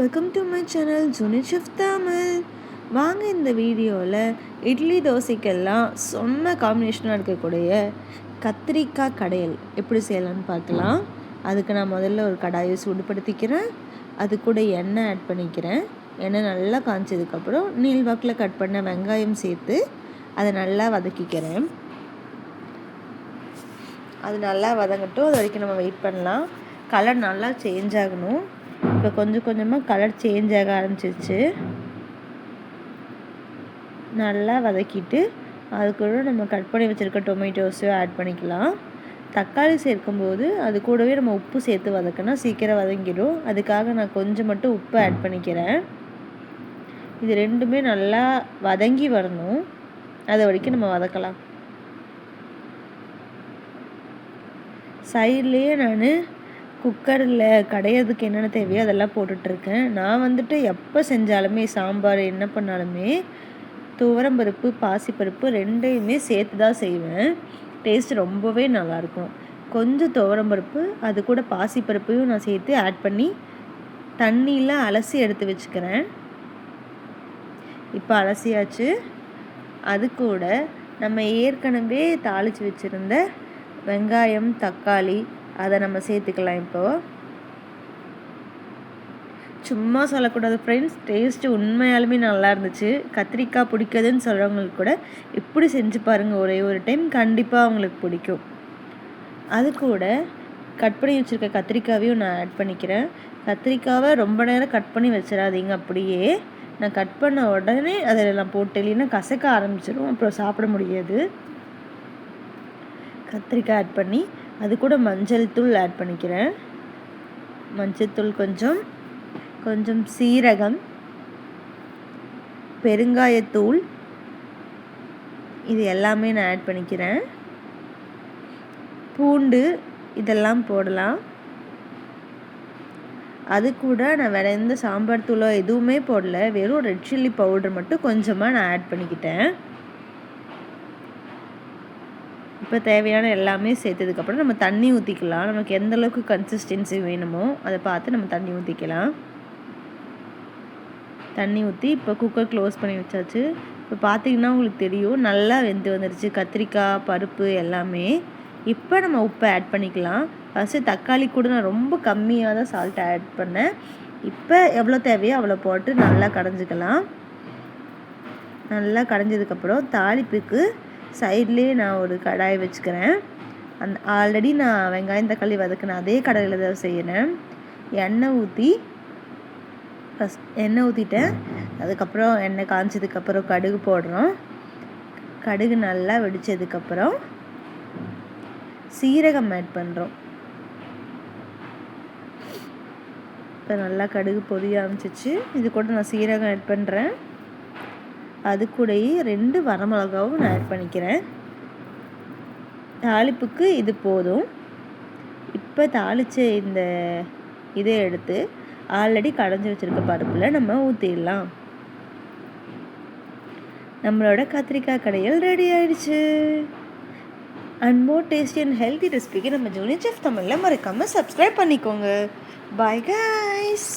Welcome to my channel junior chef Tamil. வாங்க இந்த வீடியோவில் இட்லி தோசைக்கெல்லாம் சொன்ன காம்பினேஷனாக இருக்கக்கூடிய கத்திரிக்காய் கடையல் எப்படி செய்யலான்னு பார்க்கலாம். அதுக்கு நான் முதல்ல ஒரு கடாயை சூடுபடுத்திக்கிறேன். அது கூட எண்ணெய் ஆட் பண்ணிக்கிறேன். எண்ணெய் நல்லா காய்ச்சதுக்கப்புறம் நீள்வாக்கில் கட் பண்ண வெங்காயம் சேர்த்து அதை நல்லா வதக்கிக்கிறேன். அது நல்லா வதங்கட்டும், அது வரைக்கும் நம்ம வெயிட் பண்ணலாம். கலர் நல்லா சேஞ்ச் ஆகணும். இப்போ கொஞ்சம் கொஞ்சமாக கலர் சேஞ்ச் ஆக ஆரம்பிச்சிருச்சு. நல்லா வதக்கிட்டு அது கூட நம்ம கட் பண்ணி வச்சுருக்க டொமேட்டோஸும் ஆட் பண்ணிக்கலாம். தக்காளி சேர்க்கும்போது அது கூடவே நம்ம உப்பு சேர்த்து வதக்கினா சீக்கிரம் வதங்கிடும். அதுக்காக நான் கொஞ்சம் மட்டும் உப்பு ஆட் பண்ணிக்கிறேன். இது ரெண்டுமே நல்லா வதங்கி வரணும், அது வரைக்கும் நம்ம வதக்கலாம். சைட்லேயே நான் குக்கரில் கடையிறதுக்கு என்னென்ன தேவையோ அதெல்லாம் போட்டுட்ருக்கேன். நான் எப்போ செஞ்சாலுமே சாம்பார் என்ன பண்ணாலுமே துவரம்பருப்பு பாசிப்பருப்பு ரெண்டையுமே சேர்த்து தான் செய்வேன். டேஸ்ட் ரொம்பவே நல்லாயிருக்கும். கொஞ்சம் துவரம்பருப்பு அது கூட பாசிப்பருப்பையும் நான் சேர்த்து ஆட் பண்ணி தண்ணியில் அலசி எடுத்து வச்சுக்கிறேன். இப்போ அலசியாச்சு. அது கூட நம்ம ஏற்கனவே தாளித்து வச்சுருந்த வெங்காயம் தக்காளி அதை நம்ம சேர்த்துக்கலாம். இப்போது சும்மா சொல்லக்கூடாது ஃப்ரெண்ட்ஸ், டேஸ்ட்டு உண்மையாலுமே நல்லா இருந்துச்சு. கத்திரிக்காய் பிடிக்காதுன்னு சொல்கிறவங்களுக்கு கூட இப்படி செஞ்சு பாருங்கள், ஒரே ஒரு டைம் கண்டிப்பாக அவங்களுக்கு பிடிக்கும். அது கூட கட் பண்ணி வச்சுருக்க கத்திரிக்காவையும் நான் ஆட் பண்ணிக்கிறேன். கத்திரிக்காவை ரொம்ப நேரம் கட் பண்ணி வச்சிடாதீங்க. அப்படியே நான் கட் பண்ண உடனே அதில் நான் போட்டு இல்லைன்னா கசக்க ஆரம்பிச்சிடும், அப்புறம் சாப்பிட முடியாது. கத்திரிக்காய் ஆட் பண்ணி அது கூட மஞ்சள் தூள் ஆட் பண்ணிக்கிறேன். மஞ்சள் தூள் கொஞ்சம், கொஞ்சம் சீரகம், பெருங்காயத்தூள், இது எல்லாமே நான் ஆட் பண்ணிக்கிறேன். பூண்டு இதெல்லாம் போடலாம். அது கூட நான் வேறு எந்த சாம்பார் தூளோ எதுவுமே போடல, வெறும் ரெட் சில்லி பவுடர் மட்டும் கொஞ்சமாக நான் ஆட் பண்ணிக்கிட்டேன். இப்போ தேவையான எல்லாமே சேர்த்ததுக்கப்புறம் நம்ம தண்ணி ஊற்றிக்கலாம். நமக்கு எந்த அளவுக்கு கன்சிஸ்டன்சி வேணுமோ அதை பார்த்து நம்ம தண்ணி ஊற்றிக்கலாம். தண்ணி ஊற்றி இப்போ குக்கர் க்ளோஸ் பண்ணி வச்சாச்சு. இப்போ பார்த்திங்கன்னா உங்களுக்கு தெரியும் நல்லா வெந்து வந்துடுச்சு கத்திரிக்காய் பருப்பு எல்லாமே. இப்போ நம்ம உப்பை ஆட் பண்ணிக்கலாம். ஃபஸ்ட்டு தக்காளி கூட நான் ரொம்ப கம்மியாக தான் சால்ட் ஆட் பண்ணேன். இப்போ எவ்வளோ தேவையோ அவ்வளோ போட்டு நல்லா கடைஞ்சிக்கலாம். நல்லா கடைஞ்சதுக்கப்புறம் தாளிப்புக்கு சைட்லேயே நான் ஒரு கடாய் வச்சுக்கிறேன். ஆல்ரெடி நான் வெங்காயம் தக்காளி வதக்கினேன், அதே கடாயில் தான் செய்கிறேன். எண்ணெய் ஊற்றிட்டேன். அதுக்கப்புறம் எண்ணெய் காய்ச்சதுக்கப்புறம் கடுகு போடுறோம். கடுகு நல்லா வெடித்ததுக்கப்புறம் சீரகம் ஆட் பண்ணுறோம். இப்போ நல்லா கடுகு பொரிய ஆரம்பிச்சிச்சு. இது கூட நான் சீரகம் ஆட் பண்ணுறேன். அது கூடயே 2 வரமிளகாவும் நான் ஆட் பண்ணிக்கிறேன். தாளிப்புக்கு இது போதும். இப்போ தாளித்த இந்த இதை எடுத்து ஆல்ரெடி கடைஞ்சி வச்சுருக்க பருப்பில் நம்ம ஊற்றிடலாம். நம்மளோட கத்திரிக்காய் கடையல் ரெடி ஆயிடுச்சு. And more tasty and healthy ரெசிபிக்கு நம்ம ஜூனியர் செஃப் தமிழில் மறக்காமல் சப்ஸ்கிரைப் பண்ணிக்கோங்க. Bye guys.